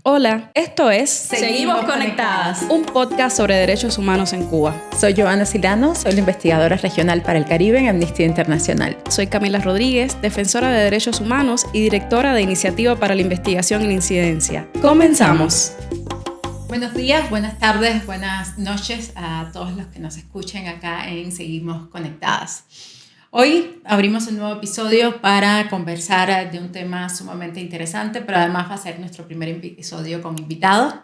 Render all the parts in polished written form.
Hola, esto es Seguimos Conectadas, un podcast sobre derechos humanos en Cuba. Soy Joana Silano, soy la investigadora regional para el Caribe en Amnistía Internacional. Soy Camila Rodríguez, defensora de derechos humanos y directora de Iniciativa para la Investigación en Incidencia. ¡Comenzamos! Buenos días, buenas tardes, buenas noches a todos los que nos escuchen acá en Seguimos Conectadas. Hoy abrimos un nuevo episodio para conversar de un tema sumamente interesante, pero además va a ser nuestro primer episodio con invitados.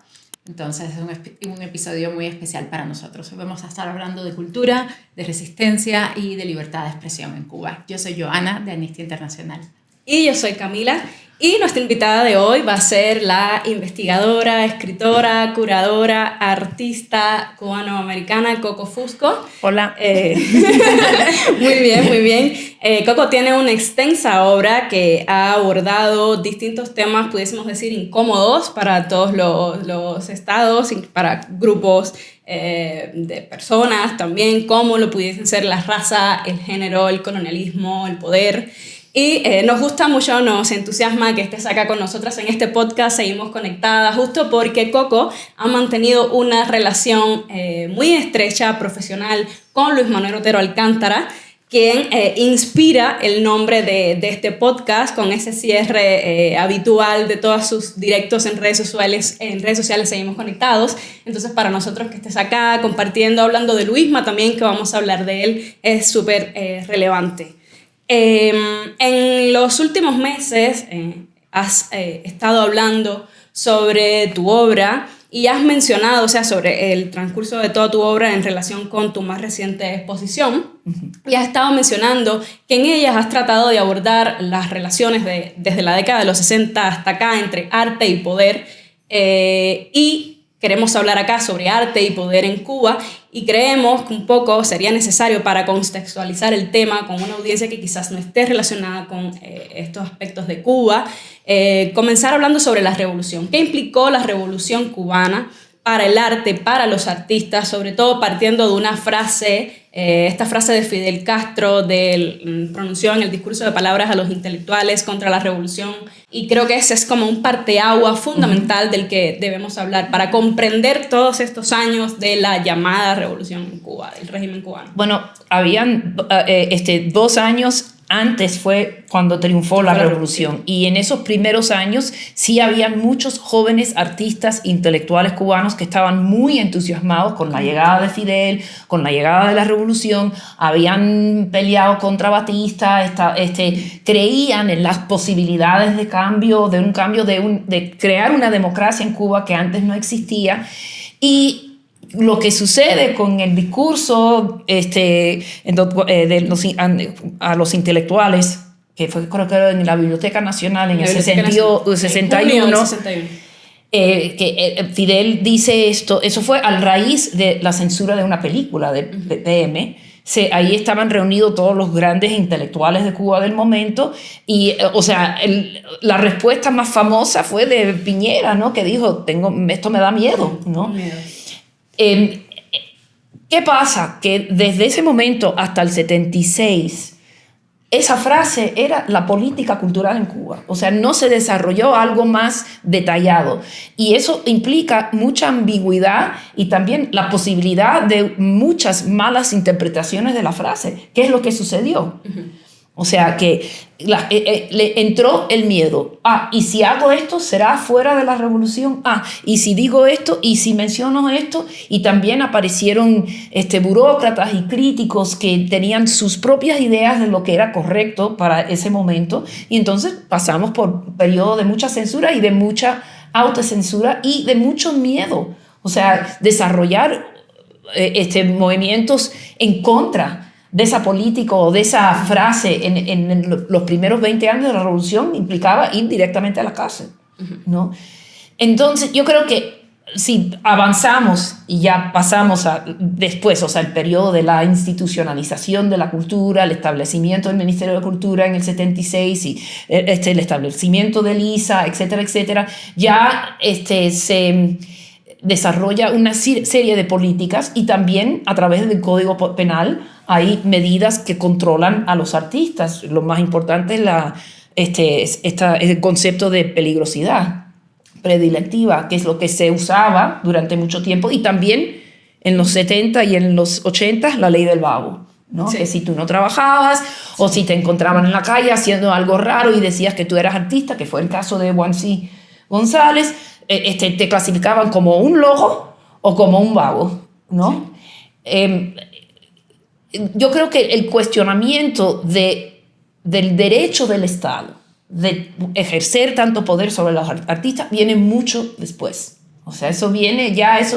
Entonces es un episodio muy especial para nosotros. Hoy vamos a estar hablando de cultura, de resistencia y de libertad de expresión en Cuba. Yo soy Joana de Amnistía Internacional. Y yo soy Camila. Y nuestra invitada de hoy va a ser la investigadora, escritora, curadora, artista cubano-americana Coco Fusco. Hola. Muy bien. Coco tiene una extensa obra que ha abordado distintos temas, pudiésemos decir, incómodos para todos los estados, para grupos de personas también, como lo pudiesen ser la raza, el género, el colonialismo, el poder. Y nos gusta mucho, nos entusiasma que estés acá con nosotras en este podcast. Seguimos Conectadas, justo porque Coco ha mantenido una relación muy estrecha, profesional, con Luis Manuel Otero Alcántara, quien inspira el nombre de este podcast con ese cierre habitual de todos sus directos en redes sociales. Seguimos Conectados. Entonces, para nosotros que estés acá compartiendo, hablando de Luisma también, que vamos a hablar de él, es súper relevante. En los últimos meses has estado hablando sobre tu obra y has mencionado, sobre el transcurso de toda tu obra en relación con tu más reciente exposición. Y has estado mencionando que en ellas has tratado de abordar las relaciones desde la década de los 60 hasta acá entre arte y poder, y queremos hablar acá sobre arte y poder en Cuba, y creemos que un poco sería necesario para contextualizar el tema con una audiencia que quizás no esté relacionada con estos aspectos de Cuba, comenzar hablando sobre la revolución. ¿Qué implicó la revolución cubana para el arte, para los artistas, sobre todo partiendo de una frase, esta frase de Fidel Castro, pronunció en el discurso de palabras a los intelectuales contra la revolución? Y creo que ese es como un parteaguas fundamental del que debemos hablar para comprender todos estos años de la llamada revolución en Cuba, del régimen cubano. Bueno, habían 2 años antes fue cuando triunfó la revolución, y en esos primeros años sí habían muchos jóvenes artistas intelectuales cubanos que estaban muy entusiasmados con la llegada de Fidel, con la llegada de la revolución, habían peleado contra Batista, creían en las posibilidades de cambio, de crear una democracia en Cuba que antes no existía. Y lo que sucede con el discurso a los intelectuales, que fue, creo que era en la Biblioteca Nacional en el 61, que Fidel dice esto, eso fue a raíz de la censura de una película de PM. Ahí estaban reunidos todos los grandes intelectuales de Cuba del momento, y la respuesta más famosa fue de Piñera, ¿no? Que dijo, esto me da miedo, ¿no? ¿Qué pasa? Que desde ese momento hasta el 76, esa frase era la política cultural en Cuba. O sea, no se desarrolló algo más detallado. Y eso implica mucha ambigüedad y también la posibilidad de muchas malas interpretaciones de la frase. ¿Qué es lo que sucedió? O sea, que le entró el miedo. Y si hago esto, ¿será fuera de la revolución? Y si digo esto, y si menciono esto. Y también aparecieron burócratas y críticos que tenían sus propias ideas de lo que era correcto para ese momento. Y entonces pasamos por un periodo de mucha censura y de mucha autocensura y de mucho miedo. O sea, desarrollar movimientos en contra de esa política o de esa frase en los primeros 20 años de la revolución implicaba ir directamente a la cárcel, ¿no? Entonces yo creo que si avanzamos y ya pasamos después, el periodo de la institucionalización de la cultura, el establecimiento del Ministerio de Cultura en el 76 y el establecimiento del ISA, etcétera, ya se desarrolla una serie de políticas, y también a través del Código Penal hay medidas que controlan a los artistas. Lo más importante es el concepto de peligrosidad. predilectiva, que es lo que se usaba durante mucho tiempo, y también en los 70 y en los 80 la ley del vago, ¿no? Sí. Que si tú no trabajabas o si te encontraban en la calle haciendo algo raro y decías que tú eras artista, que fue el caso de Juancí González, te clasificaban como un loco o como un vago, ¿no? Yo creo que el cuestionamiento del derecho del Estado de ejercer tanto poder sobre los artistas viene mucho después. O sea, eso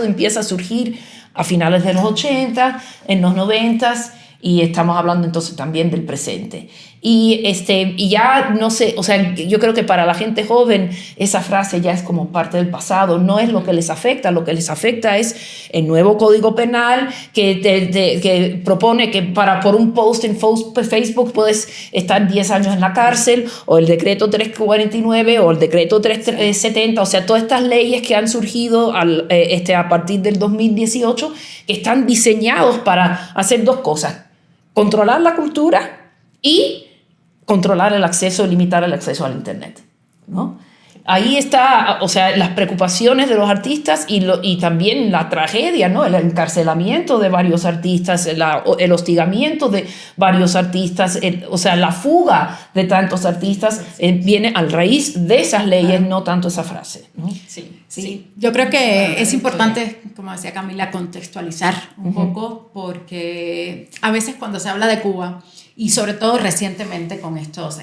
empieza a surgir a finales de los 80, en los 90, y estamos hablando entonces también del presente. Y ya no sé, o sea, yo creo que para la gente joven esa frase ya es como parte del pasado, no es lo que les afecta. Lo que les afecta es el nuevo Código Penal que propone que por un post en Facebook puedes estar 10 años en la cárcel, o el decreto 349 o el decreto 370, o sea, todas estas leyes que han surgido a partir del 2018, que están diseñados para hacer dos cosas: controlar la cultura y controlar el acceso, limitar el acceso al Internet, ¿no? Ahí está, o sea, las preocupaciones de los artistas y también la tragedia, ¿no? El encarcelamiento de varios artistas, el hostigamiento de varios artistas, o sea, la fuga de tantos artistas viene a raíz de esas leyes, no tanto esa frase, ¿no? Sí. Yo creo que es importante, como decía Camila, contextualizar un poco, porque a veces cuando se habla de Cuba, y sobre todo recientemente con estos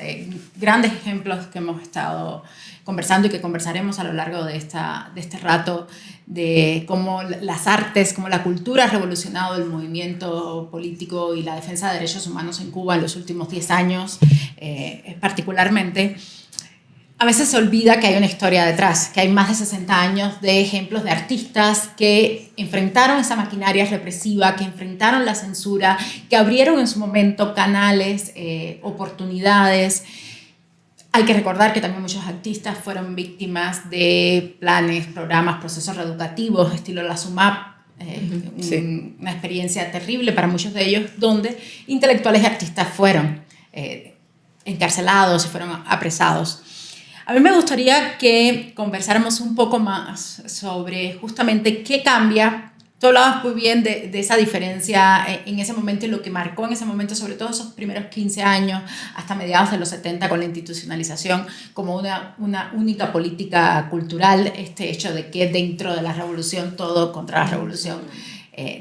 grandes ejemplos que hemos estado conversando y que conversaremos a lo largo de este rato, de cómo las artes, cómo la cultura ha revolucionado el movimiento político y la defensa de derechos humanos en Cuba en los últimos 10 años, particularmente. A veces se olvida que hay una historia detrás, que hay más de 60 años de ejemplos de artistas que enfrentaron esa maquinaria represiva, que enfrentaron la censura, que abrieron en su momento canales, oportunidades. Hay que recordar que también muchos artistas fueron víctimas de planes, programas, procesos reeducativos, estilo la SUMAP, una experiencia terrible para muchos de ellos, donde intelectuales y artistas fueron encarcelados y fueron apresados. A mí me gustaría que conversáramos un poco más sobre justamente qué cambia. Tú hablabas muy bien de esa diferencia en ese momento y lo que marcó en ese momento, sobre todo esos primeros 15 años, hasta mediados de los 70, con la institucionalización como una única política cultural, este hecho de que dentro de la revolución todo, contra la revolución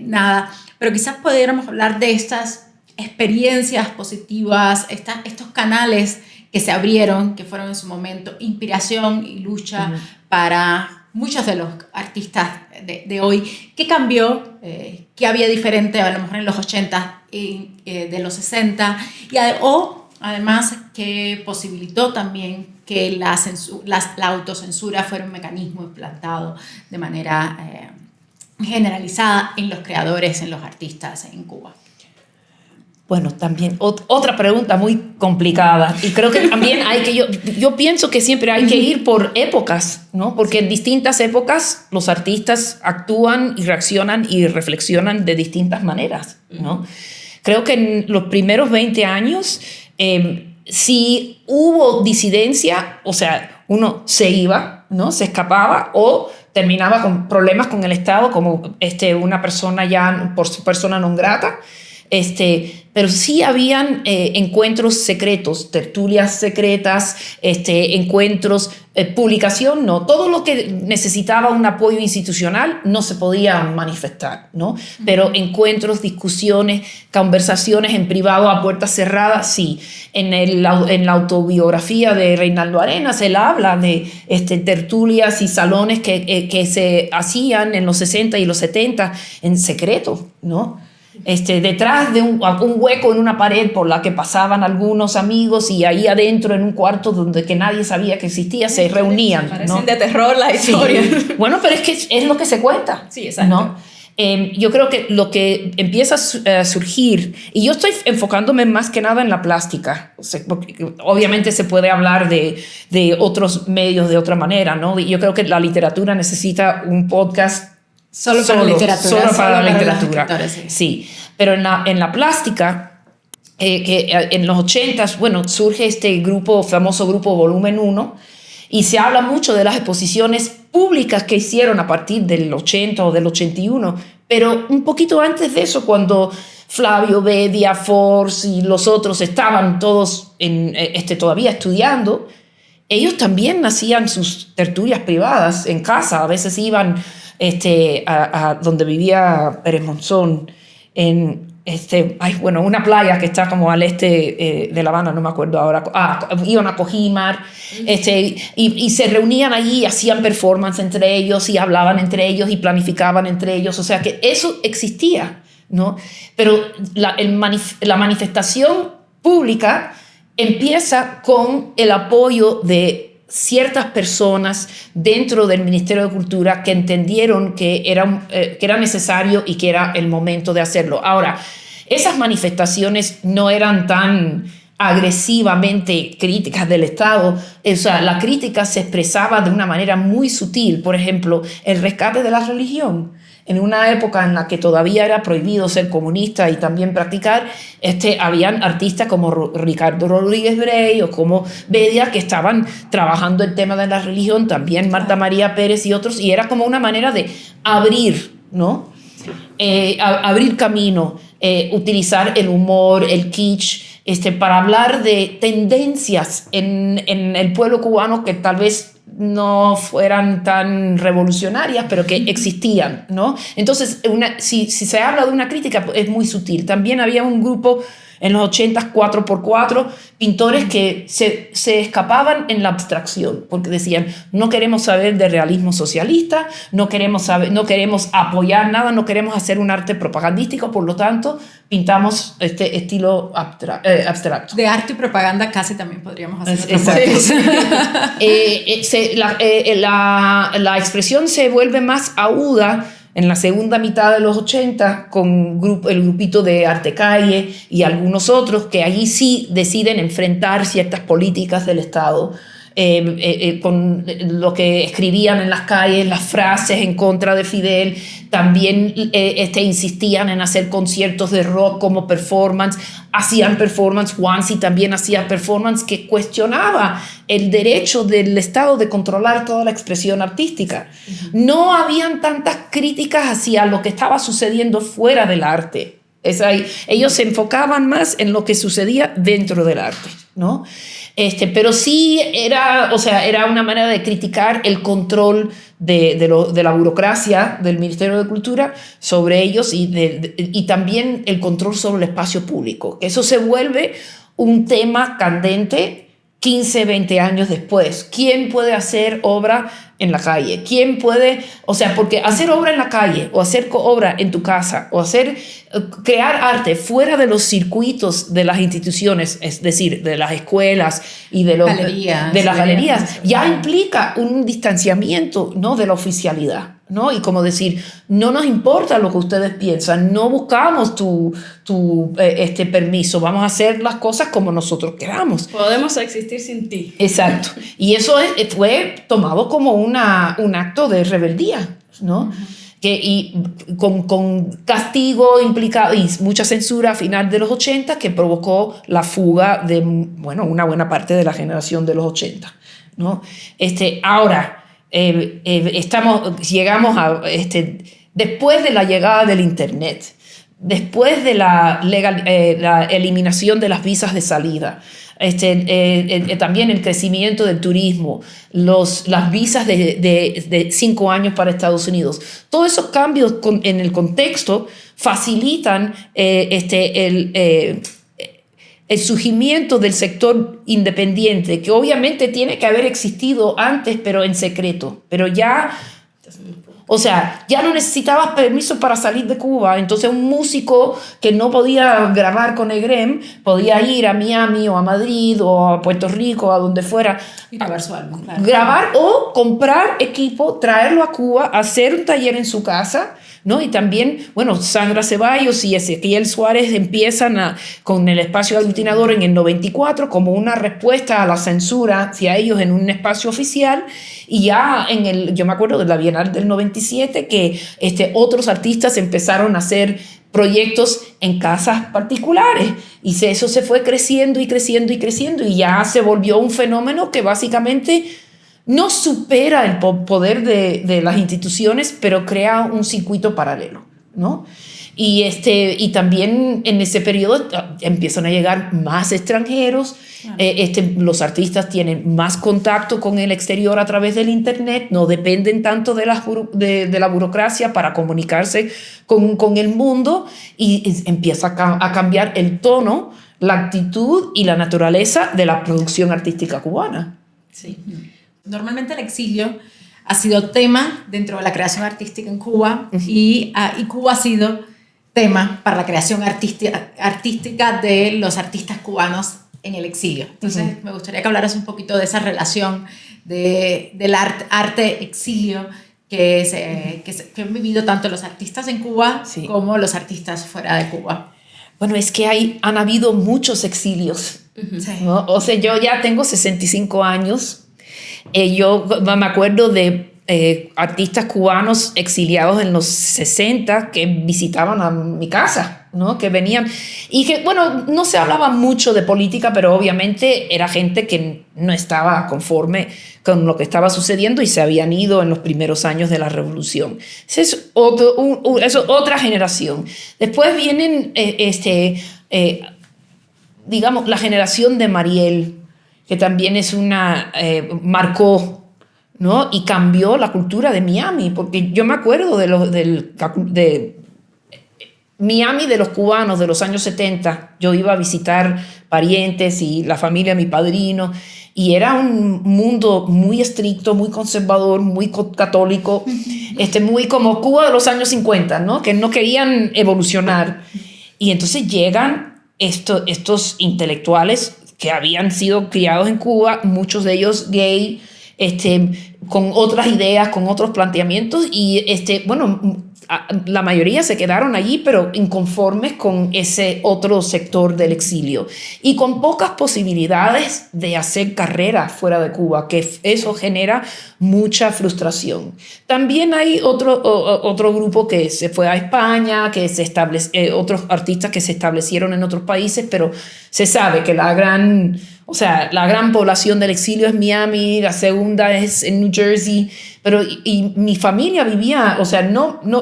nada. Pero quizás pudiéramos hablar de estas experiencias positivas, estos canales que se abrieron, que fueron en su momento inspiración y lucha para muchos de los artistas de hoy. ¿Qué cambió? ¿Qué había diferente a lo mejor en los 80 de los 60? O además, ¿qué posibilitó también que la autocensura fuera un mecanismo implantado de manera generalizada en los creadores, en los artistas en Cuba? Bueno, también otra pregunta muy complicada, y creo que también yo pienso que siempre hay que ir por épocas, ¿no? Porque en distintas épocas los artistas actúan y reaccionan y reflexionan de distintas maneras, ¿no? Creo que en los primeros 20 años si hubo disidencia, o sea, uno se iba, ¿no? Se escapaba o terminaba con problemas con el Estado, como una persona ya por su persona non grata. Pero sí habían encuentros secretos, tertulias secretas, encuentros, publicación, no. Todo lo que necesitaba un apoyo institucional no se podía manifestar, ¿no? Pero encuentros, discusiones, conversaciones en privado a puertas cerradas, sí. En la autobiografía de Reinaldo Arenas, él habla de tertulias y salones que se hacían en los 60 y los 70 en secreto, ¿no? Detrás de un hueco en una pared por la que pasaban algunos amigos, y ahí adentro en un cuarto donde que nadie sabía que existía se reunían, parecen, ¿no? de terror la historia. Sí. Bueno, pero es que es lo que se cuenta. Sí, exacto. ¿No? Yo creo que lo que empieza a surgir, y yo estoy enfocándome más que nada en la plástica, o sea, porque obviamente se puede hablar de otros medios de otra manera, ¿no? Y yo creo que la literatura necesita un podcast Solo para la literatura. Sí, pero en la plástica, que en los 80s, bueno, surge famoso grupo Volumen 1, Y se habla mucho de las exposiciones públicas que hicieron a partir del 80 o del 81, pero un poquito antes de eso, cuando Flavio Bedia, Force y los otros estaban todos todavía estudiando, ellos también hacían sus tertulias privadas en casa. A veces iban a donde vivía Pérez Monzón, en una playa que está como al este de La Habana, no me acuerdo ahora. Iban a Cojímar, y se reunían allí, hacían performance entre ellos y hablaban entre ellos y planificaban entre ellos. O sea que eso existía, ¿no? Pero la manifestación pública empieza con el apoyo de ciertas personas dentro del Ministerio de Cultura que entendieron que era necesario y que era el momento de hacerlo. Ahora, esas manifestaciones no eran tan agresivamente críticas del Estado. O sea, la crítica se expresaba de una manera muy sutil. Por ejemplo, el rescate de la religión. En una época en la que todavía era prohibido ser comunista y también practicar, habían artistas como Ricardo Rodríguez Brey o como Bedia que estaban trabajando el tema de la religión, también Marta María Pérez y otros, y era como una manera de abrir, ¿no? Abrir camino, utilizar el humor, el kitsch, para hablar de tendencias en el pueblo cubano que tal vez no fueran tan revolucionarias, pero que existían, ¿no? Entonces, si se habla de una crítica, es muy sutil. También había un grupo en los 80s, 4x4, pintores que se escapaban en la abstracción, porque decían, no queremos saber de realismo socialista, no queremos apoyar nada, no queremos hacer un arte propagandístico, por lo tanto, pintamos este estilo abstracto. De arte y propaganda casi también podríamos hacer. Exacto. La expresión se vuelve más aguda en la segunda mitad de los 80 con el grupito de Arte Calle y algunos otros que allí sí deciden enfrentar ciertas políticas del Estado, con lo que escribían en las calles, las frases en contra de Fidel. También insistían en hacer conciertos de rock como performance, hacían performance, Juansi también hacía performance que cuestionaba el derecho del Estado de controlar toda la expresión artística. No habían tantas críticas hacia lo que estaba sucediendo fuera del arte. Ellos se enfocaban más en lo que sucedía dentro del arte, ¿no? Pero sí era una manera de criticar el control de la burocracia del Ministerio de Cultura sobre ellos y también el control sobre el espacio público. Eso se vuelve un tema candente 15, 20 años después. ¿Quién puede hacer obra en la calle? ¿Quién puede? Porque hacer obra en la calle o hacer obra en tu casa o crear arte fuera de los circuitos de las instituciones, es decir, de las escuelas y de las galerías, ya implica un distanciamiento, ¿no?, de la oficialidad, ¿no? Y como decir, no nos importa lo que ustedes piensan, no buscamos tu permiso, vamos a hacer las cosas como nosotros queramos. Podemos existir sin ti. Exacto. Y eso fue tomado como un acto de rebeldía, ¿no? Y con castigo implicado y mucha censura a final de los 80 que provocó la fuga de una buena parte de la generación de los 80, ¿no? Ahora llegamos a después de la llegada del internet, después de la eliminación de las visas de salida, también el crecimiento del turismo, las visas de 5 años para Estados Unidos. Todos esos cambios en el contexto facilitan el surgimiento del sector independiente, que obviamente tiene que haber existido antes, pero en secreto. Pero ya no necesitabas permiso para salir de Cuba. Entonces un músico que no podía grabar con EGREM podía ir a Miami o a Madrid o a Puerto Rico, a donde fuera, y grabar su álbum, claro. Grabar o comprar equipo, traerlo a Cuba, hacer un taller en su casa, ¿no? Y también, Sandra Ceballos y Ezequiel Suárez empiezan con el espacio aglutinador en el 94 como una respuesta a la censura hacia ellos en un espacio oficial. Y ya yo me acuerdo de la Bienal del 97 que otros artistas empezaron a hacer proyectos en casas particulares y eso se fue creciendo y creciendo y creciendo y ya se volvió un fenómeno que básicamente no supera el poder de las instituciones, pero crea un circuito paralelo, ¿no? Y también en ese periodo empiezan a llegar más extranjeros. Los artistas tienen más contacto con el exterior a través del internet, no dependen tanto de la burocracia para comunicarse con el mundo, y empieza a cambiar el tono, la actitud y la naturaleza de la producción artística cubana. Sí. Normalmente el exilio ha sido tema dentro de la creación artística en Cuba, y Cuba ha sido tema para la creación artística de los artistas cubanos en el exilio. Entonces, me gustaría que hablaras un poquito de esa relación del arte-exilio que han vivido tanto los artistas en Cuba como los artistas fuera de Cuba. Bueno, es que han habido muchos exilios, ¿no? O sea, yo ya tengo 65 años. Yo me acuerdo de artistas cubanos exiliados en los 60 que visitaban a mi casa, ¿no? Que venían y que, bueno, no se hablaba mucho de política, pero obviamente era gente que no estaba conforme con lo que estaba sucediendo y se habían ido en los primeros años de la revolución. Esa es otra generación. Después vienen, digamos, la generación de Mariel, que también es marcó, ¿no? Y cambió la cultura de Miami, porque yo me acuerdo de Miami, de los cubanos de los años 70. Yo iba a visitar parientes y la familia de mi padrino, y era un mundo muy estricto, muy conservador, muy católico, muy como Cuba de los años 50, ¿no? Que no querían evolucionar. Y entonces llegan estos intelectuales que habían sido criados en Cuba, muchos de ellos gay, con otras ideas, con otros planteamientos, y bueno, la mayoría se quedaron allí, pero inconformes con ese otro sector del exilio y con pocas posibilidades de hacer carrera fuera de Cuba, que eso genera mucha frustración. También hay otro grupo que se fue a España, otros artistas que se establecieron en otros países, pero se sabe que la gran población del exilio es Miami, la segunda es en New Jersey, y mi familia vivía,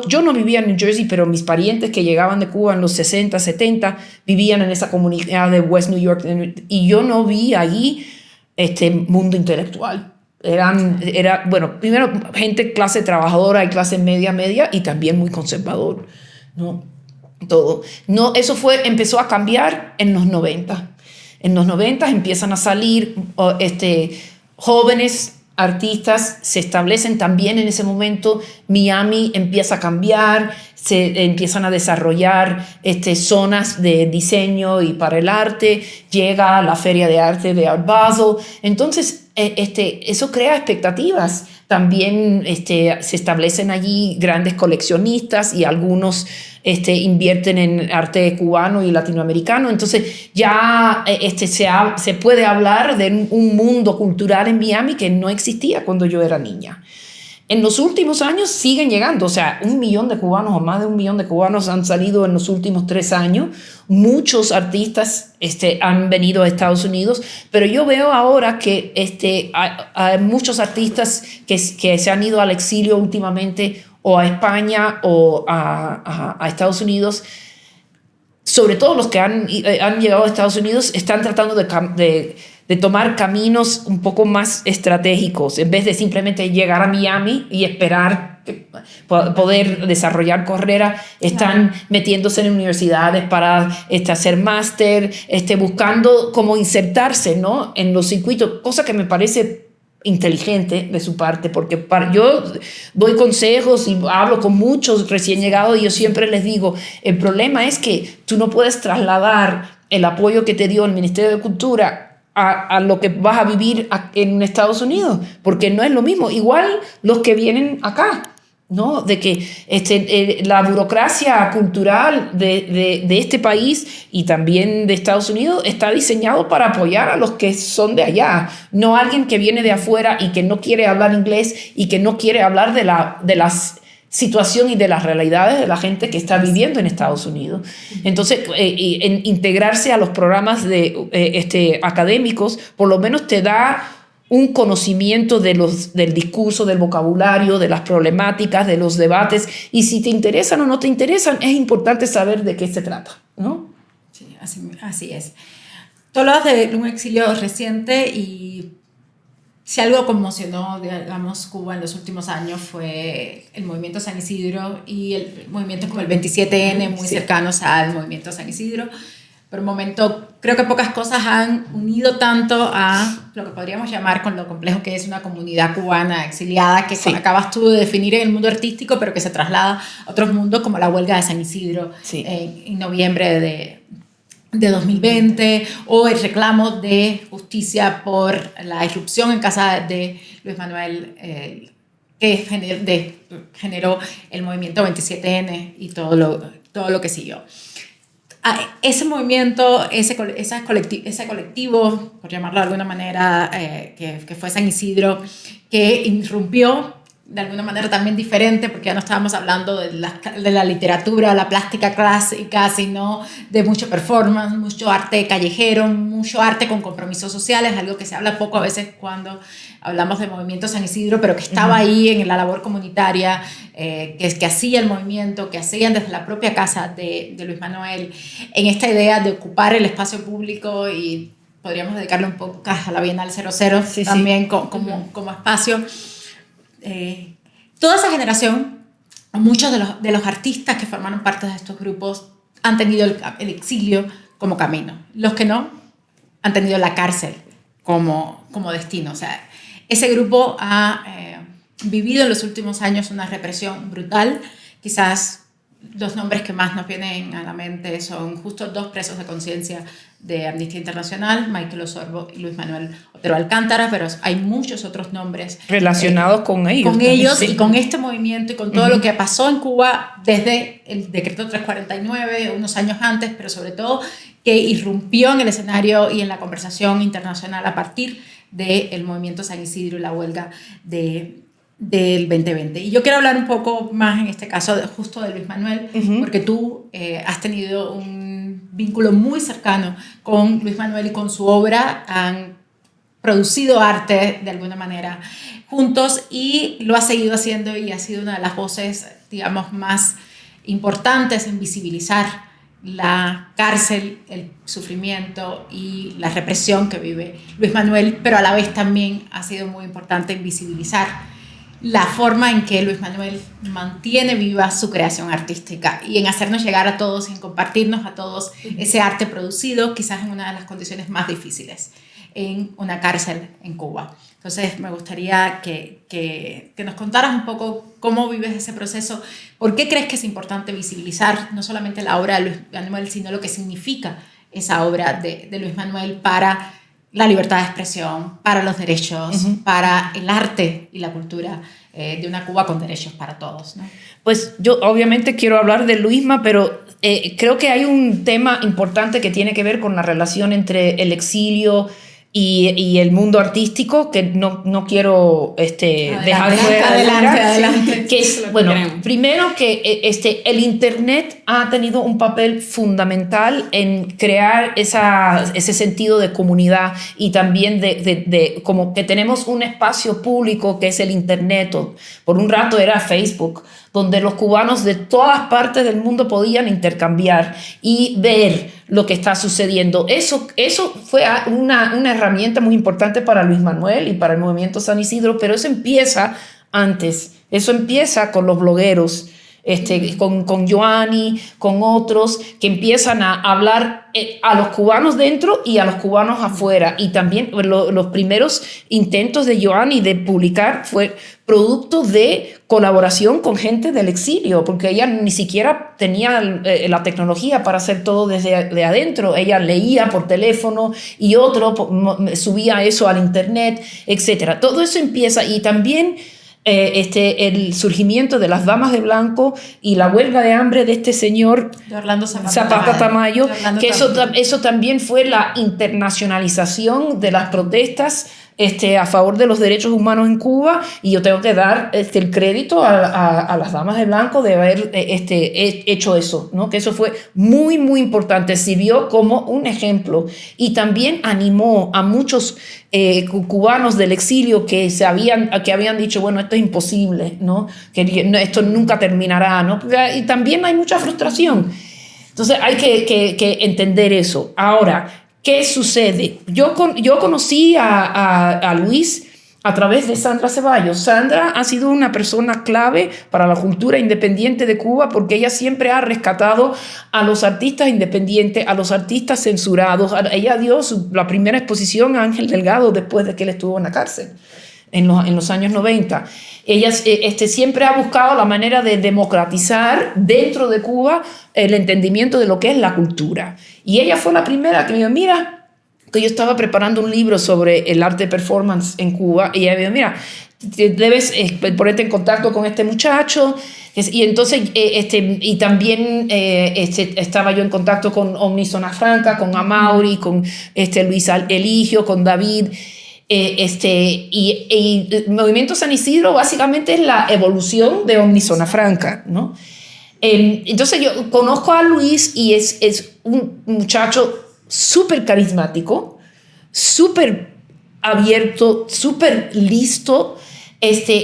yo no vivía en New Jersey, pero mis parientes que llegaban de Cuba en los 60, 70, vivían en esa comunidad de West New York, y yo no vi allí mundo intelectual. Bueno, primero gente clase trabajadora y clase media, y también muy conservador, ¿no? Todo. No, eso empezó a cambiar en los 90. En los 90 empiezan a salir jóvenes artistas, se establecen también en ese momento. Miami empieza a cambiar, se empiezan a desarrollar zonas de diseño y para el arte, llega la Feria de Arte de Art Basel. Entonces, eso crea expectativas. También se establecen allí grandes coleccionistas y algunos invierten en arte cubano y latinoamericano. Entonces ya se puede hablar de un mundo cultural en Miami que no existía cuando yo era niña. En los últimos años siguen llegando, 1 millón de cubanos o más de 1 millón de cubanos han salido en los últimos 3 años. Muchos artistas han venido a Estados Unidos, pero yo veo ahora que hay muchos artistas que se han ido al exilio últimamente, o a España o a Estados Unidos. Sobre todo los que han llegado a Estados Unidos están tratando de tomar caminos un poco más estratégicos, en vez de simplemente llegar a Miami y esperar poder desarrollar carrera. Están metiéndose en universidades para hacer máster, buscando cómo insertarse, ¿no?, en los circuitos, cosa que me parece inteligente de su parte, porque yo doy consejos y hablo con muchos recién llegados, y yo siempre les digo, el problema es que tú no puedes trasladar el apoyo que te dio el Ministerio de Cultura a lo que vas a vivir en Estados Unidos, porque no es lo mismo. Igual los que vienen acá, ¿no? De que la burocracia cultural de este país y también de Estados Unidos está diseñado para apoyar a los que son de allá, no alguien que viene de afuera y que no quiere hablar inglés y que no quiere hablar de la situación y de las realidades de la gente que está viviendo en Estados Unidos. Entonces, integrarse a los programas académicos por lo menos te da un conocimiento del discurso, del vocabulario, de las problemáticas, de los debates, y si te interesan o no te interesan, es importante saber de qué se trata, ¿no? Sí, así es. Tú hablas de un exilio reciente y si algo conmocionó, digamos, Cuba en los últimos años fue el movimiento San Isidro y el movimiento como el 27N, muy cercanos al movimiento San Isidro. Por un momento, creo que pocas cosas han unido tanto a lo que podríamos llamar con lo complejo que es una comunidad cubana exiliada que acabas tú de definir en el mundo artístico, pero que se traslada a otros mundos como la huelga de San Isidro en noviembre de 2020, o el reclamo de justicia por la irrupción en casa de Luis Manuel que generó el movimiento 27N y todo lo que siguió. Ese movimiento, ese colectivo, por llamarlo de alguna manera, que fue San Isidro, que irrumpió de alguna manera también diferente, porque ya no estábamos hablando de la literatura, la plástica clásica, sino de mucho performance, mucho arte callejero, mucho arte con compromisos sociales, algo que se habla poco a veces cuando hablamos de movimiento San Isidro, pero que estaba ahí en la labor comunitaria, que hacía el movimiento, que hacían desde la propia casa de Luis Manuel, en esta idea de ocupar el espacio público, y podríamos dedicarle un poco a la Bienal 00 también como espacio. Toda esa generación, muchos de los artistas que formaron parte de estos grupos han tenido el exilio como camino. Los que no han tenido la cárcel como destino. O sea, ese grupo ha vivido en los últimos años una represión brutal. Quizás los nombres que más nos vienen a la mente son justo 2 presos de conciencia de Amnistía Internacional, Michael Osorbo y Luis Manuel Otero Alcántara, pero hay muchos otros nombres relacionados con ellos. Con ellos y con este movimiento y con todo lo que pasó en Cuba desde el decreto 349, unos años antes, pero sobre todo que irrumpió en el escenario y en la conversación internacional a partir del movimiento San Isidro y la huelga del 2020. Y yo quiero hablar un poco más en este caso justo de Luis Manuel, porque tú has tenido un vínculo muy cercano con Luis Manuel y con su obra, han producido arte de alguna manera juntos y lo has seguido haciendo y ha sido una de las voces, digamos, más importantes en visibilizar la cárcel, el sufrimiento y la represión que vive Luis Manuel, pero a la vez también ha sido muy importante en visibilizar la forma en que Luis Manuel mantiene viva su creación artística y en hacernos llegar a todos, en compartirnos a todos ese arte producido, quizás en una de las condiciones más difíciles, en una cárcel en Cuba. Entonces me gustaría que nos contaras un poco cómo vives ese proceso, por qué crees que es importante visibilizar no solamente la obra de Luis Manuel, sino lo que significa esa obra de Luis Manuel para la libertad de expresión, para los derechos, para el arte y la cultura de una Cuba con derechos para todos, ¿no? Pues yo obviamente quiero hablar de Luisma, pero creo que hay un tema importante que tiene que ver con la relación entre el exilio y el mundo artístico que no quiero dejar fuera. Adelante. Que es, bueno, primero que el Internet ha tenido un papel fundamental en crear ese sentido de comunidad y también de como que tenemos un espacio público que es el Internet. Por un rato era Facebook, donde los cubanos de todas partes del mundo podían intercambiar y ver lo que está sucediendo. Eso fue una herramienta muy importante para Luis Manuel y para el movimiento San Isidro, pero eso empieza antes. Eso empieza con los blogueros, con Joanny, con otros que empiezan a hablar a los cubanos dentro y a los cubanos afuera. Y también los primeros intentos de Joanny de publicar fue producto de colaboración con gente del exilio, porque ella ni siquiera tenía la tecnología para hacer todo desde de adentro. Ella leía por teléfono y otro subía eso al internet, etc. Todo eso empieza, y también el surgimiento de las damas de blanco y la huelga de hambre de este señor de Orlando Zapata Tamayo, que eso también fue la internacionalización de las protestas a favor de los derechos humanos en Cuba, y yo tengo que dar el crédito a las damas de blanco de haber hecho eso, ¿no? Que eso fue muy, muy importante, sirvió como un ejemplo y también animó a muchos cubanos del exilio que habían dicho, bueno, esto es imposible, ¿no? Que esto nunca terminará, ¿no? Y también hay mucha frustración. Entonces hay que entender eso. Ahora, ¿qué sucede? Yo conocí a Luis a través de Sandra Ceballos. Sandra ha sido una persona clave para la cultura independiente de Cuba porque ella siempre ha rescatado a los artistas independientes, a los artistas censurados. Ella dio la primera exposición a Ángel Delgado después de que él estuvo en la cárcel, en los años 90. Ella siempre ha buscado la manera de democratizar dentro de Cuba el entendimiento de lo que es la cultura. Y ella fue la primera que me dijo, mira, que yo estaba preparando un libro sobre el arte performance en Cuba, y ella me dijo, mira, debes ponerte en contacto con este muchacho. Y entonces, y también estaba yo en contacto con Omni Zona Franca, con Amaury, con Luis Eligio, con David. Y el Movimiento San Isidro básicamente es la evolución de Omni Zona Franca, ¿no? Entonces yo conozco a Luis y es un muchacho súper carismático, súper abierto, súper listo,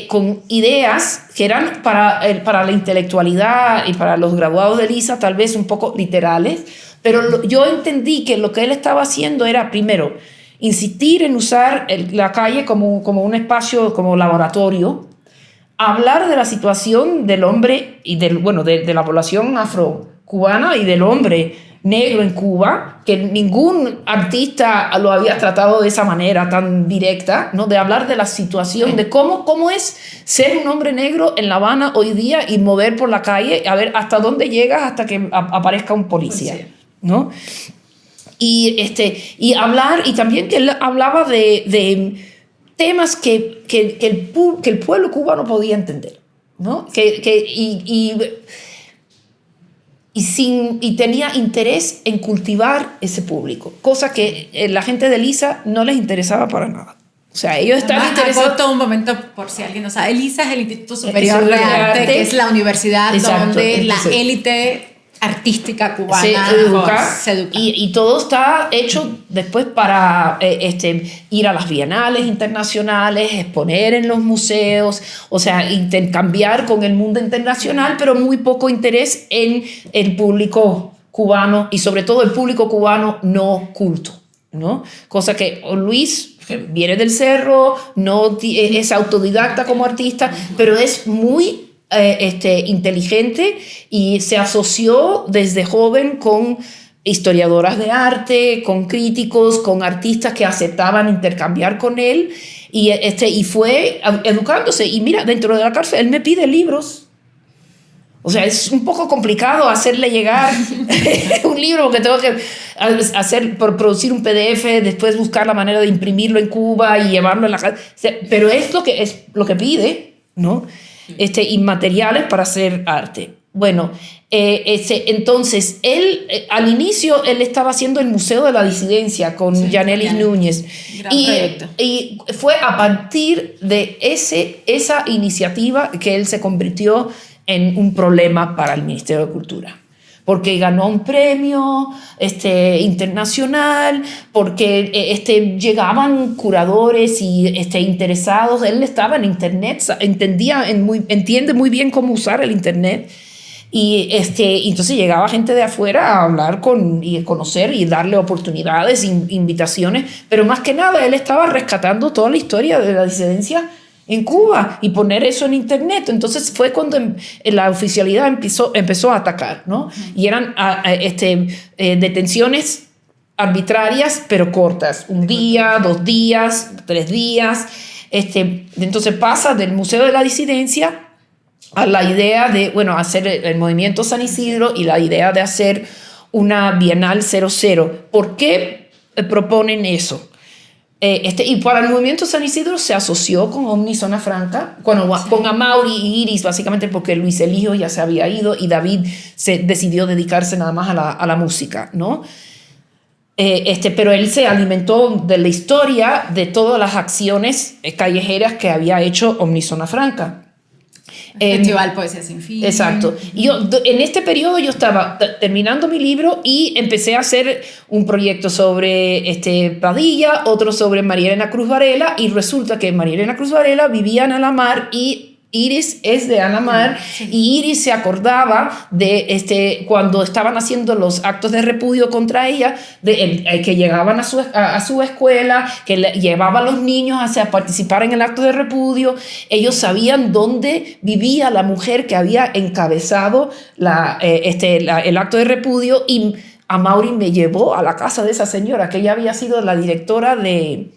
con ideas que eran para la intelectualidad y para los graduados de Lisa tal vez un poco literales, pero yo entendí que lo que él estaba haciendo era, primero, insistir en usar la calle como un espacio, como laboratorio, hablar de la situación del hombre y de la población afrocubana y del hombre negro en Cuba, que ningún artista lo había tratado de esa manera tan directa, ¿no? De hablar de la situación, de cómo es ser un hombre negro en La Habana hoy día y mover por la calle, a ver hasta dónde llegas hasta que aparezca un policía, ¿no? Y hablar, y también que él hablaba de temas que el pueblo cubano podía entender, ¿no? Y tenía interés en cultivar ese público, cosa que la gente de Lisa no les interesaba para nada. O sea, ellos estaban interesados. Todo un momento, por si alguien no sabe, Lisa es el Instituto Superior de Arte, que es la universidad donde la élite artística cubana se educa. Y todo está hecho después para ir a las bienales internacionales, exponer en los museos, o sea, intercambiar con el mundo internacional, pero muy poco interés en el público cubano y sobre todo el público cubano no culto, ¿no? Cosa que Luis, que viene del cerro, no es autodidacta como artista, pero es muy inteligente y se asoció desde joven con historiadoras de arte, con críticos, con artistas que aceptaban intercambiar con él y fue educándose. Y mira, dentro de la cárcel él me pide libros. O sea, es un poco complicado hacerle llegar un libro porque tengo que producir un PDF, después buscar la manera de imprimirlo en Cuba y llevarlo en la casa. Pero es lo que pide, ¿no? Inmateriales para hacer arte. Bueno, entonces él al inicio él estaba haciendo el Museo de la Disidencia con Yanelis Núñez y fue a partir de esa iniciativa que él se convirtió en un problema para el Ministerio de Cultura. Porque ganó un premio internacional, porque llegaban curadores y interesados. Él estaba en Internet, entiende muy bien cómo usar el Internet. Y entonces llegaba gente de afuera a hablar y conocer y darle oportunidades, invitaciones. Pero más que nada, él estaba rescatando toda la historia de la disidencia en Cuba y poner eso en Internet. Entonces fue cuando la oficialidad empezó a atacar, ¿no? Y eran detenciones arbitrarias, pero cortas. 1 día, 2 días, 3 días. Entonces pasa del Museo de la Disidencia a la idea de, hacer el Movimiento San Isidro y la idea de hacer una Bienal 00. ¿Por qué proponen eso? Y para el Movimiento San Isidro se asoció con Omni Zona Franca, con Amaury y Iris, básicamente porque Luis Eligio ya se había ido y David se decidió dedicarse nada más a la música, ¿no? Pero él se alimentó de la historia de todas las acciones callejeras que había hecho Omnizona Franca. Festival Poesía Sin Fin. Exacto. Y yo, en este periodo yo estaba terminando mi libro y empecé a hacer un proyecto sobre Padilla, otro sobre María Elena Cruz Varela, y resulta que María Elena Cruz Varela vivía en Alamar y Iris es de Alamar, y Iris se acordaba de cuando estaban haciendo los actos de repudio contra ella, que llegaban a su escuela, que llevaban a los niños a participar en el acto de repudio. Ellos sabían dónde vivía la mujer que había encabezado el acto de repudio, y Amaury me llevó a la casa de esa señora, que ella había sido la directora de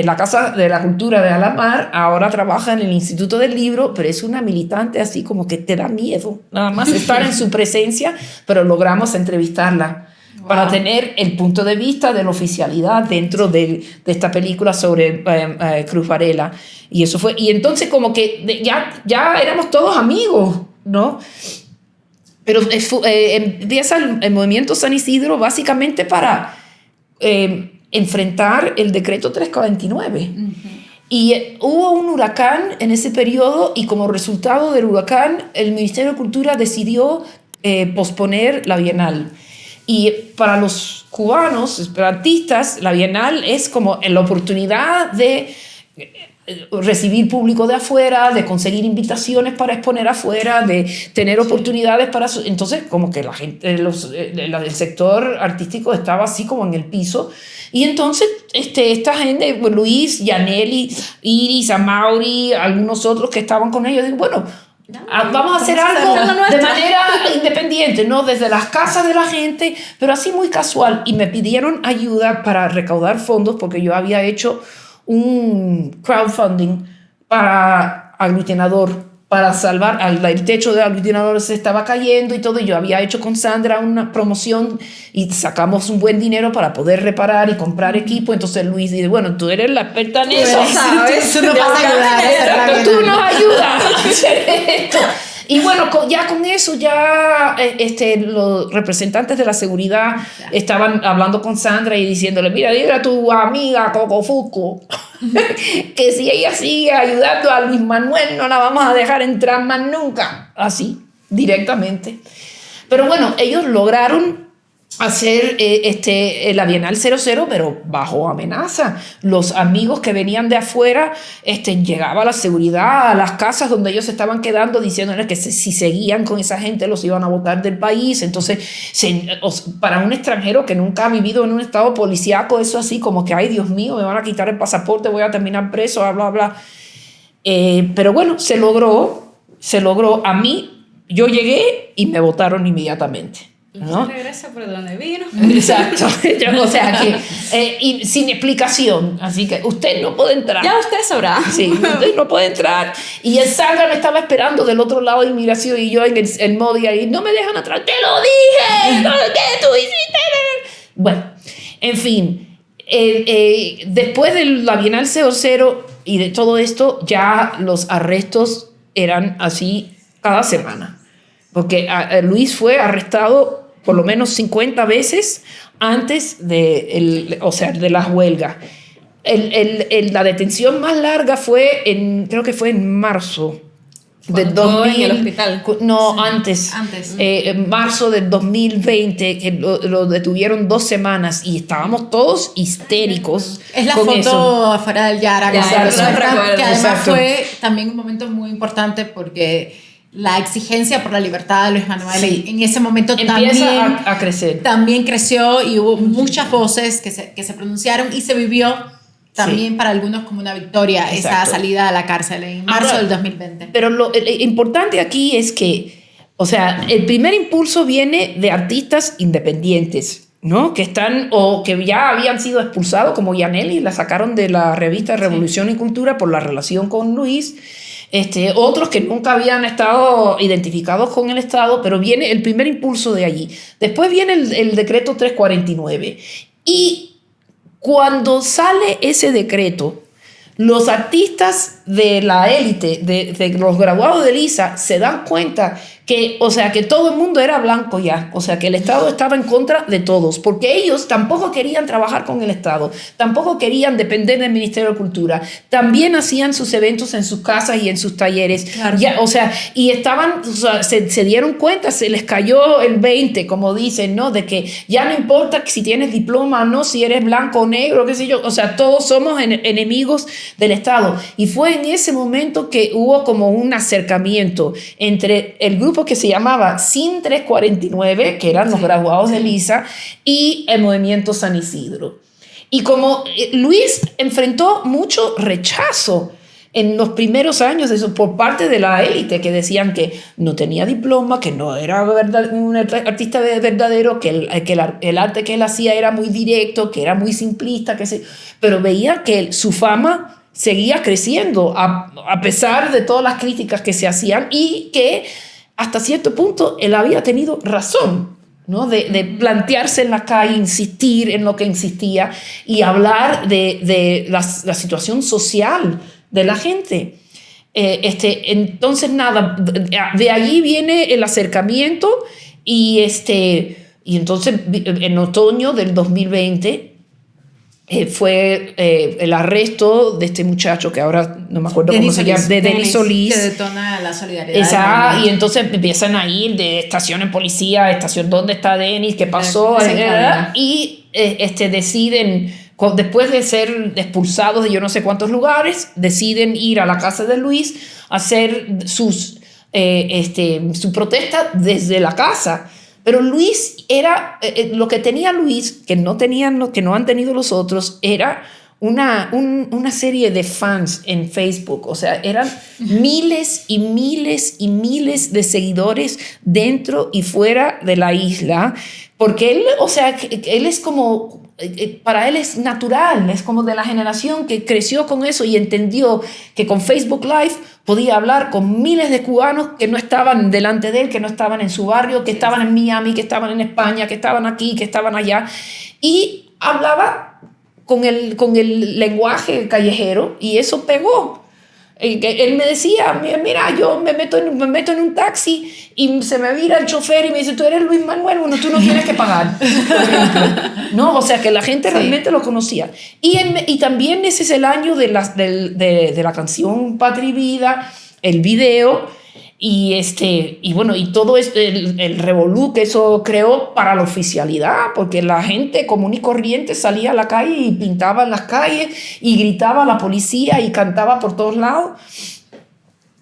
la Casa de la Cultura de Alamar. Ahora trabaja en el Instituto del Libro, pero es una militante así como que te da miedo nada más estar en su presencia, pero logramos entrevistarla para tener el punto de vista de la oficialidad dentro de esta película sobre Cruz Varela. Y eso fue, y entonces como que ya éramos todos amigos, ¿no? Pero empieza el movimiento San Isidro básicamente para enfrentar el decreto 349. Uh-huh. Y hubo un huracán en ese periodo, y como resultado del huracán el Ministerio de Cultura decidió posponer la Bienal. Y para los cubanos, para artistas, la Bienal es como la oportunidad de recibir público de afuera, de conseguir invitaciones para exponer afuera, de tener oportunidades para... Entonces, como que la gente, el sector artístico estaba así como en el piso. Y entonces esta gente, Luis, Yaneli, Iris, Amaury, algunos otros que estaban con ellos, digo, bueno, vamos a hacer algo de manera independiente, ¿no? Desde las casas de la gente, pero así muy casual. Y me pidieron ayuda para recaudar fondos, porque yo había hecho un crowdfunding para Aglutinador, para salvar, el techo del Aglutinador se estaba cayendo y todo, y yo había hecho con Sandra una promoción y sacamos un buen dinero para poder reparar y comprar equipo. Entonces Luis dice, bueno, tú eres la experta en eso, ¿sabes? Tú nos vas a ayudar, tú nos ayudas a hacer esto. Y bueno, ya con eso, los representantes de la seguridad estaban hablando con Sandra y diciéndole, mira, dile a tu amiga Coco Fuco que si ella sigue ayudando a Luis Manuel no la vamos a dejar entrar más nunca. Así, directamente. Pero bueno, ellos lograron hacer la Bienal 00, pero bajo amenaza. Los amigos que venían de afuera, llegaba la seguridad a las casas donde ellos se estaban quedando, diciéndoles que si seguían con esa gente los iban a botar del país. Entonces, para un extranjero que nunca ha vivido en un estado policíaco, eso así como que, ay, Dios mío, me van a quitar el pasaporte, voy a terminar preso, bla, bla, bla. Pero bueno, se logró. A mí, yo llegué y me votaron inmediatamente, ¿no? Regresa por donde vino. Exacto. O sea que y sin explicación, así que usted no puede entrar. Ya usted sabrá. Sí, usted no puede entrar. Y el Sandra me estaba esperando del otro lado de inmigración, y yo en el Modi ahí, no me dejan entrar. ¡Te lo dije! ¿Qué tú hiciste? Bueno, en fin, después de la Bienal 00 y de todo esto, ya los arrestos eran así cada semana, porque Luis fue arrestado por lo menos 50 veces antes de las huelgas. La detención más larga fue creo que fue en marzo del 2000. En el hospital. No, sí, antes. En marzo del 2020, que lo detuvieron 2 semanas y estábamos todos histéricos. Es la con foto eso. afuera del Yara, que además fue también un momento muy importante porque la exigencia por la libertad de Luis Manuel en ese momento empieza a crecer. También creció, y hubo muchas voces que se pronunciaron, y se vivió también para algunos como una victoria. Exacto. Esa salida a la cárcel en marzo del 2020. Pero lo importante aquí es que, o sea, el primer impulso viene de artistas independientes, ¿no? Que están o que ya habían sido expulsados, como Yaneli, la sacaron de la revista Revolución y Cultura por la relación con Luis. Otros que nunca habían estado identificados con el Estado, pero viene el primer impulso de allí. Después viene el decreto 349. Y cuando sale ese decreto, los artistas de la élite, de los graduados de Lisa, se dan cuenta que, o sea, que todo el mundo era blanco ya, o sea, que el Estado estaba en contra de todos, porque ellos tampoco querían trabajar con el Estado, tampoco querían depender del Ministerio de Cultura, también hacían sus eventos en sus casas y en sus talleres, claro. ya, o sea, y estaban, o sea, se dieron cuenta, se les cayó el 20, como dicen, ¿no? De que ya no importa si tienes diploma o no, si eres blanco o negro, qué sé yo, o sea, todos somos enemigos del Estado. Y fue en ese momento que hubo como un acercamiento entre el grupo que se llamaba Sin 349, que eran los graduados de Lisa, y el movimiento San Isidro. Y como Luis enfrentó mucho rechazo en los primeros años de eso, por parte de la élite, que decían que no tenía diploma, que no era un artista verdadero, que el arte que él hacía era muy directo, que era muy simplista, pero veía que su fama seguía creciendo a pesar de todas las críticas que se hacían, y que hasta cierto punto él había tenido razón, ¿no? De plantearse en la calle, insistir en lo que insistía y hablar de la situación social de la gente. Entonces, nada, de allí viene el acercamiento y entonces en otoño del 2020 fue el arresto de este muchacho que ahora no me acuerdo cómo se llama, de Denis Solís, que detona la solidaridad. Y entonces empiezan a ir de estación en policía, estación, ¿dónde está Denis? ¿Qué pasó? Y deciden, después de ser expulsados de yo no sé cuántos lugares, deciden ir a la casa de Luis a hacer su protesta desde la casa. Pero Luis era, lo que tenía Luis, que no han tenido los otros, era una serie de fans en Facebook. O sea, eran miles y miles y miles de seguidores dentro y fuera de la isla. Porque él es como, para él es natural, es como de la generación que creció con eso y entendió que con Facebook Live podía hablar con miles de cubanos que no estaban delante de él, que no estaban en su barrio, que estaban en Miami, que estaban en España, que estaban aquí, que estaban allá. Y hablaba con el lenguaje callejero y eso pegó. Él me decía, mira, yo me meto en un taxi y se me vira el chofer y me dice, tú eres Luis Manuel, bueno, tú no tienes que pagar, por ejemplo. No, o sea, que la gente realmente lo conocía. Y también ese es el año de la canción Patria y Vida, el video, y bueno, y todo el revolú que eso creó para la oficialidad, porque la gente común y corriente salía a la calle y pintaba en las calles y gritaba a la policía y cantaba por todos lados.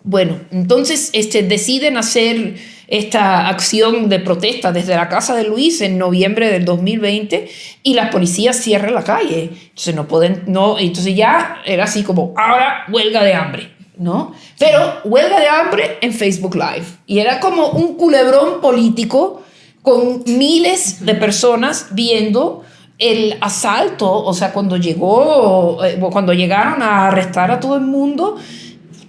Bueno, entonces deciden hacer esta acción de protesta desde la casa de Luis en noviembre del 2020 y la policía cierra la calle. Entonces entonces ya era así como, ahora huelga de hambre, ¿no? Pero huelga de hambre en Facebook Live. Y era como un culebrón político con miles de personas viendo el asalto. O sea, cuando llegaron a arrestar a todo el mundo,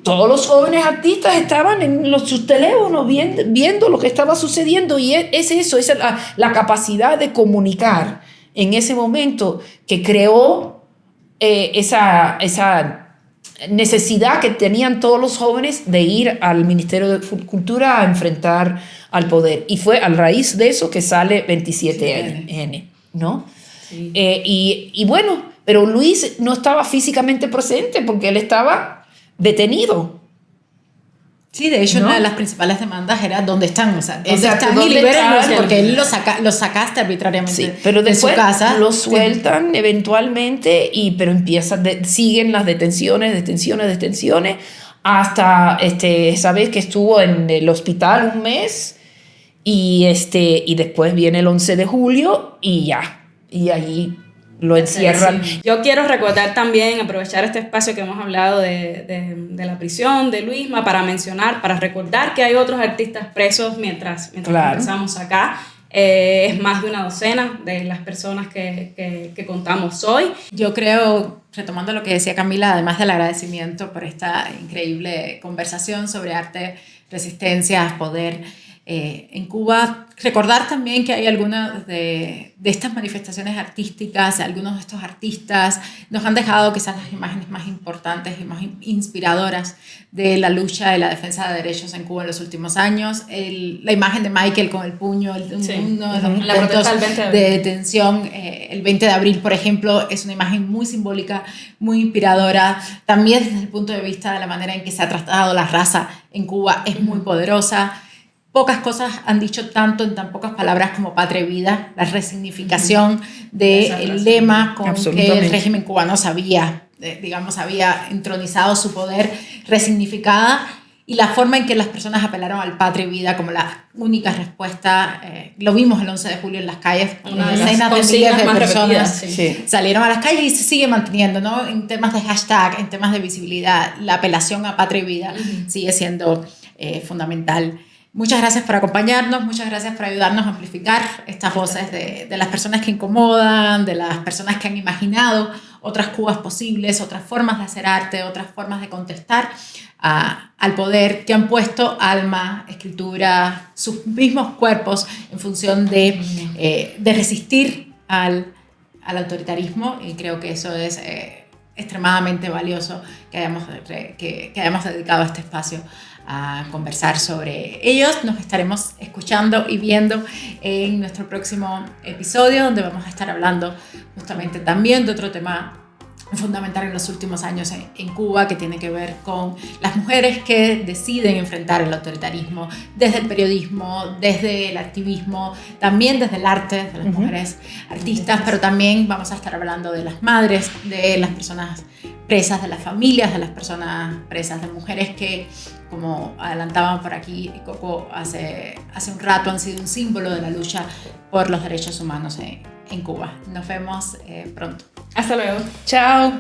todos los jóvenes artistas estaban en sus teléfonos viendo lo que estaba sucediendo. Y es eso, es la capacidad de comunicar en ese momento que creó esa necesidad que tenían todos los jóvenes de ir al Ministerio de Cultura a enfrentar al poder. Y fue a raíz de eso que sale 27N, ¿no? Sí. Y bueno, pero Luis no estaba físicamente presente porque él estaba detenido. Sí, de hecho, ¿no? Una de las principales demandas era ¿dónde están? O sea, ¿dónde están? Y libérenlos, porque él los sacaste arbitrariamente, sí, pero después de su casa. Los sueltan eventualmente, pero siguen las detenciones, hasta esa vez que estuvo en el hospital un mes y después viene el 11 de julio y ya, y ahí lo encierran. Sí. Yo quiero recordar también, aprovechar este espacio que hemos hablado de la prisión, de Luisma, para recordar que hay otros artistas presos mientras conversamos acá. Es más de una docena de las personas que contamos hoy. Yo creo, retomando lo que decía Camila, además del agradecimiento por esta increíble conversación sobre arte, resistencia, poder, en Cuba. Recordar también que hay algunas de estas manifestaciones artísticas, algunos de estos artistas nos han dejado quizás las imágenes más importantes y más inspiradoras de la lucha y la defensa de derechos en Cuba en los últimos años. La imagen de Michael con el puño, uno de los momentos de detención, el 20 de abril, por ejemplo, es una imagen muy simbólica, muy inspiradora. También desde el punto de vista de la manera en que se ha tratado la raza en Cuba es muy poderosa. Pocas cosas han dicho tanto en tan pocas palabras como patria y vida, la resignificación del lema con que el régimen cubano había entronizado su poder, resignificada, y la forma en que las personas apelaron al patria y vida como la única respuesta. Lo vimos el 11 de julio en las calles, decenas de miles de personas salieron a las calles y se sigue manteniendo, ¿no? En temas de hashtag, en temas de visibilidad, la apelación a patria y vida sigue siendo fundamental. Muchas gracias por acompañarnos, muchas gracias por ayudarnos a amplificar estas voces de las personas que incomodan, de las personas que han imaginado otras Cubas posibles, otras formas de hacer arte, otras formas de contestar al poder, que han puesto alma, escritura, sus mismos cuerpos en función de resistir al autoritarismo, y creo que eso es extremadamente valioso que hayamos dedicado este espacio a conversar sobre ellos. Nos estaremos escuchando y viendo en nuestro próximo episodio, donde vamos a estar hablando justamente también de otro tema fundamental en los últimos años en Cuba, que tiene que ver con las mujeres que deciden enfrentar el autoritarismo desde el periodismo, desde el activismo, también desde el arte, de las mujeres artistas, pero también vamos a estar hablando de las madres, de las personas presas, de las familias de las personas presas, de mujeres que, como adelantaban por aquí Coco hace un rato, han sido un símbolo de la lucha por los derechos humanos en Cuba. Nos vemos pronto. Hasta luego. Chao.